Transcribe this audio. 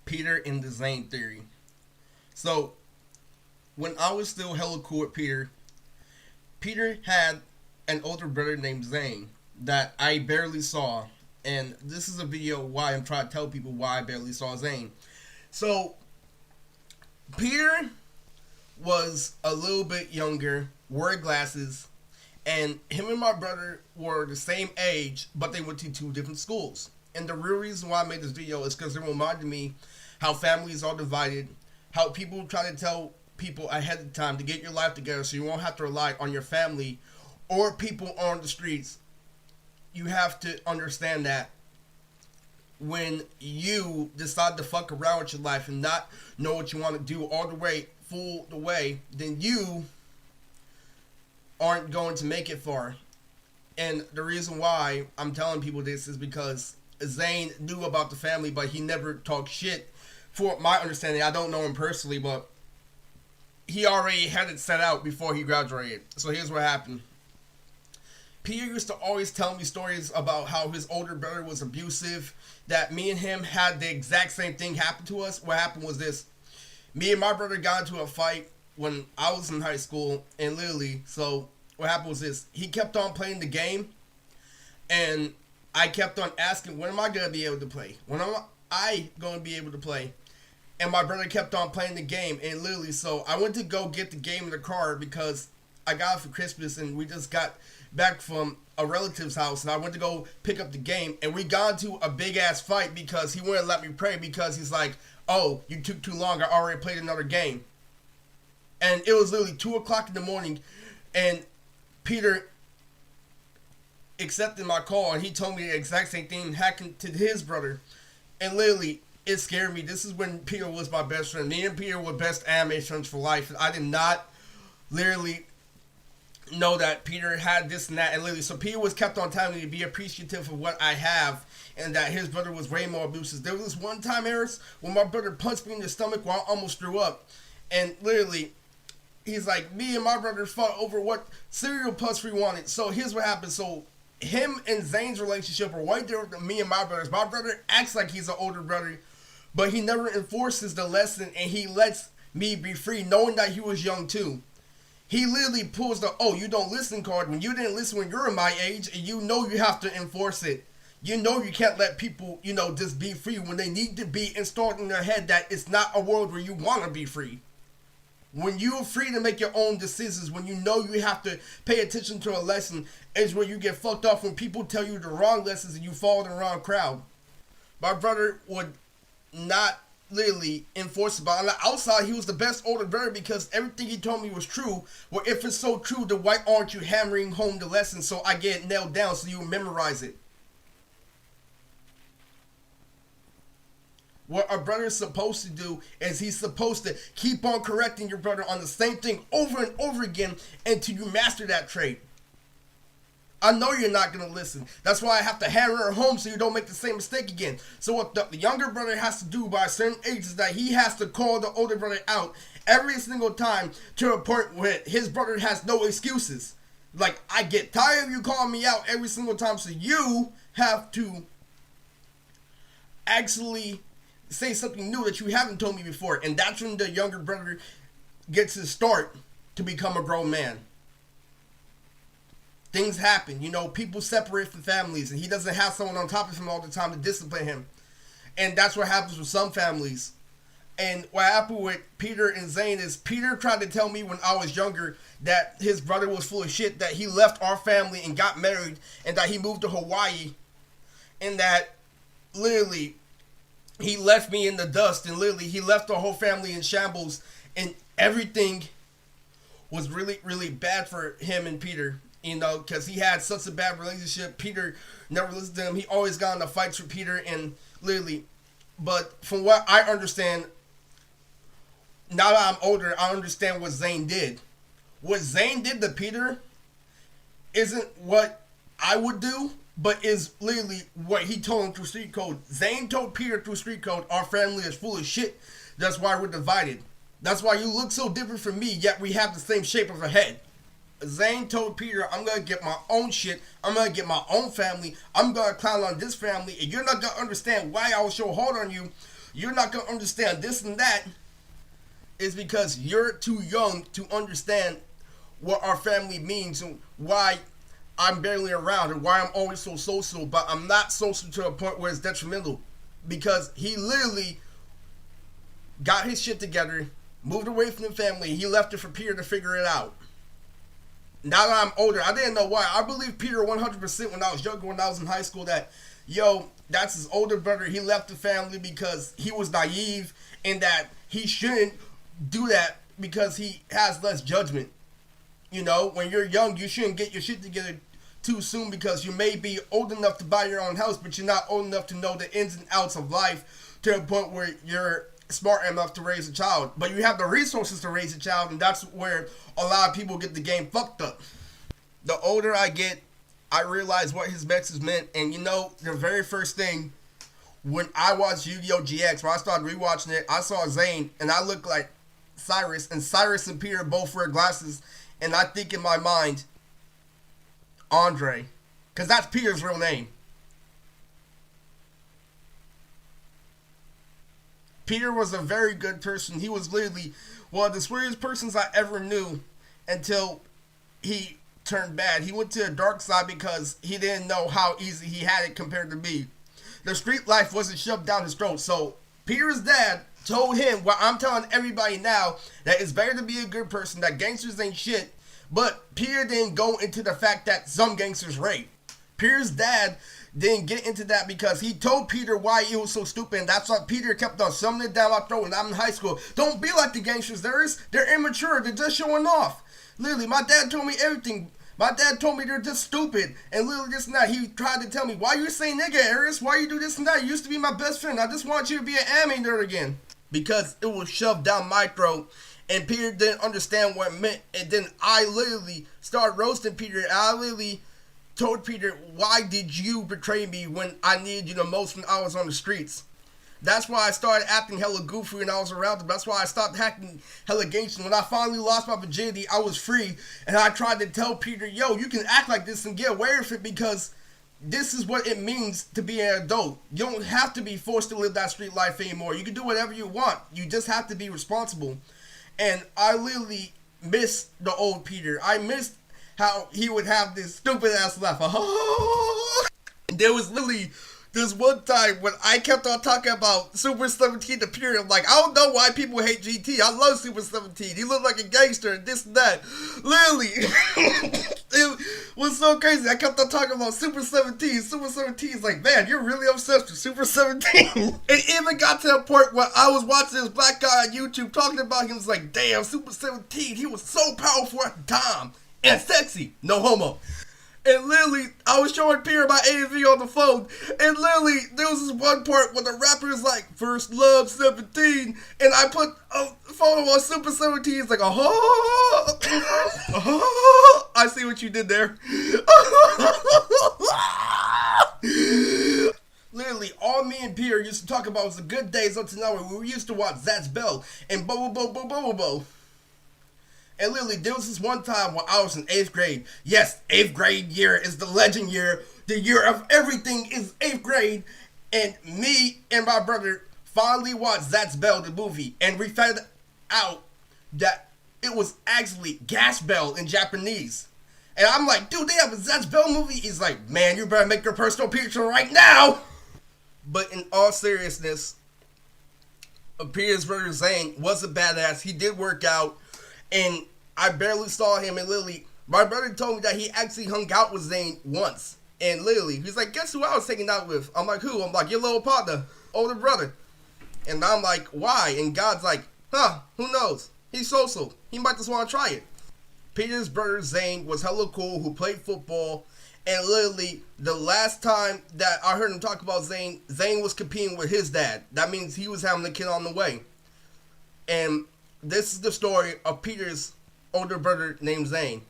Peter and the Zane theory. So when I was still hella cool with Peter, Peter had an older brother named Zane that I barely saw. And this is a video why I'm trying to tell people why I barely saw Zane. So Peter was a little bit younger, wore glasses, and him and my brother were the same age, but they went to two different schools. And the real reason why I made this video is because it reminded me how families are divided, how people try to tell people ahead of time to get your life together so you won't have to rely on your family or people on the streets. You have to understand that when you decide to fuck around with your life and not know what you want to do all the way, full the way, then you aren't going to make it far. And the reason why I'm telling people this is because Zane knew about the family, but he never talked shit. For my understanding, I don't know him personally, but he already had it set out before he graduated. So here's what happened. Peter used to always tell me stories about how his older brother was abusive, that me and him had the exact same thing happen to us. What happened was this. Me and my brother got into a fight when I was in high school, and literally, so what happened was this. He kept on playing the game, and I kept on asking, when am I going to be able to play? When am I going to be able to play? And my brother kept on playing the game, and literally, so I went to go get the game in the car because I got it for Christmas, and we just got back from a relative's house, and I went to go pick up the game, and we got into a big-ass fight because he wouldn't let me play because he's like, oh, you took too long, I already played another game. And it was literally 2 o'clock in the morning, and Peter accepted my call, and he told me the exact same thing happened to his brother. And literally, it scared me. This is when Peter was my best friend. Me and Peter were best anime friends for life. I did not literally know that Peter had this and that, and literally, so Peter was kept on telling me to be appreciative of what I have, and that his brother was way more abusive. There was this one time, Harris, when my brother punched me in the stomach while I almost threw up, and literally, he's like, me and my brother fought over what cereal puffs we wanted. So here's what happened. So him and Zane's relationship are way different than me and my brother's. My brother acts like he's an older brother, but he never enforces the lesson, and he lets me be free, knowing that he was young too. He literally pulls the, oh, you don't listen card when you didn't listen when you were my age, and you know you have to enforce it. You know you can't let people, just be free when they need to be installed in their head that it's not a world where you want to be free. When you're free to make your own decisions, when you know you have to pay attention to a lesson, is where you get fucked off when people tell you the wrong lessons and you fall in the wrong crowd. My brother would not literally enforce it, but on the outside he was the best older brother because everything he told me was true. Well, if it's so true, then why aren't you hammering home the lesson so I get it nailed down so you memorize it? What a brother is supposed to do is he's supposed to keep on correcting your brother on the same thing over and over again until you master that trait. I know you're not going to listen. That's why I have to hammer it home so you don't make the same mistake again. So what the younger brother has to do by a certain age is that he has to call the older brother out every single time to a point where his brother has no excuses. Like, I get tired of you calling me out every single time, so you have to actually say something new that you haven't told me before. And that's when the younger brother gets his start to become a grown man. Things happen, people separate from families, and he doesn't have someone on top of him all the time to discipline him. And that's what happens with some families. And what happened with Peter and Zane is Peter tried to tell me when I was younger that his brother was full of shit, that he left our family and got married, and that he moved to Hawaii, and that literally he left me in the dust, and literally he left the whole family in shambles, and everything was really, really bad for him and Peter. Because he had such a bad relationship. Peter never listened to him. He always got into fights with Peter, and literally, but from what I understand, now that I'm older, I understand what Zane did. What Zane did to Peter isn't what I would do, but is literally what he told him through street code. Zane told Peter through street code, our family is full of shit. That's why we're divided. That's why you look so different from me, yet we have the same shape of a head. Zane told Peter, I'm going to get my own shit. I'm going to get my own family. I'm going to clown on this family. And you're not going to understand why I was so hard on you. you're not gonna understand this and that, is because you're too young to understand what our family means and why I'm barely around and why I'm always so social, but I'm not social to a point where it's detrimental. Because he literally got his shit together, moved away from the family, he left it for Peter to figure it out. Now that I'm older, I didn't know why. I believe Peter 100% when I was younger, when I was in high school, that, yo, that's his older brother. He left the family because he was naive and that he shouldn't do that because he has less judgment. You know, when you're young, you shouldn't get your shit together too soon because you may be old enough to buy your own house, but you're not old enough to know the ins and outs of life to a point where you're smart enough to raise a child. But you have the resources to raise a child, and that's where a lot of people get the game fucked up. The older I get, I realize what his message meant, and you know, the very first thing, when I watched Yu-Gi-Oh! GX, when I started rewatching it, I saw Zane, and I looked like Cyrus, and Cyrus and Peter both wear glasses, and I think in my mind, Andre, because that's Peter's real name. Peter was a very good person. He was literally one of the sweetest persons I ever knew until he turned bad. He went to the dark side because he didn't know how easy he had it compared to me. The street life wasn't shoved down his throat. So Peter's dad told him what I'm telling everybody now, that it's better to be a good person, that gangsters ain't shit. But Peter didn't go into the fact that some gangsters rape. Peter's dad didn't get into that because he told Peter why he was so stupid, and that's why Peter kept on shoving it down my throat when I'm in high school. Don't be like the gangsters. They're immature. They're just showing off. Literally, my dad told me everything. My dad told me they're just stupid, and literally this and that. He tried to tell me, why you say nigga, Aris? Why you do this and that? You used to be my best friend. I just want you to be an anime nerd again. Because it was shoved down my throat, and Peter didn't understand what it meant, and then I literally started roasting Peter, and I literally told Peter, why did you betray me when I needed you the most when I was on the streets? That's why I started acting hella goofy when I was around him. That's why I stopped acting hella gangster. When I finally lost my virginity, I was free, and I tried to tell Peter, yo, you can act like this and get away with it because this is what it means to be an adult. You don't have to be forced to live that street life anymore. You can do whatever you want. You just have to be responsible. And I literally miss the old Peter. I missed how he would have this stupid ass laugh. There was literally this one time when I kept on talking about Super 17 to Peter. I'm like, I don't know why people hate GT. I love Super 17. He looked like a gangster and this and that. Literally. It was so crazy. I kept on talking about Super 17. Super 17 is like, man, you're really obsessed with Super 17. It even got to a point where I was watching this black guy on YouTube talking about him. He was like, damn, Super 17, he was so powerful at the time. And sexy. No homo. And literally, I was showing Peter my AV on the phone, and literally, there was this one part where the rapper is like, First Love 17, and I put a photo on Super 17, it's like, I see what you did there. Literally, all me and Peter used to talk about was the good days up to now where we used to watch Zatch Bell and Bo. And literally, there was this one time when I was in 8th grade. Yes, 8th grade year is the legend year. The year of everything is 8th grade. And me and my brother finally watched Zatch Bell, the movie. And we found out that it was actually Gas Bell in Japanese. And I'm like, dude, they have a Zatch Bell movie? He's like, man, you better make your personal picture right now. But in all seriousness, Peter's brother Zane was a badass. He did work out. And I barely saw him, and literally, my brother told me that he actually hung out with Zane once. And literally, he's like, guess who I was hanging out with? I'm like, who? I'm like, your little partner, older brother. And I'm like, why? And God's like, who knows? He's social. He might just want to try it. Peter's brother Zane was hella cool, who played football. And literally, the last time that I heard him talk about Zane, Zane was competing with his dad. That means he was having a kid on the way. And this is the story of Peter's older brother named Zane.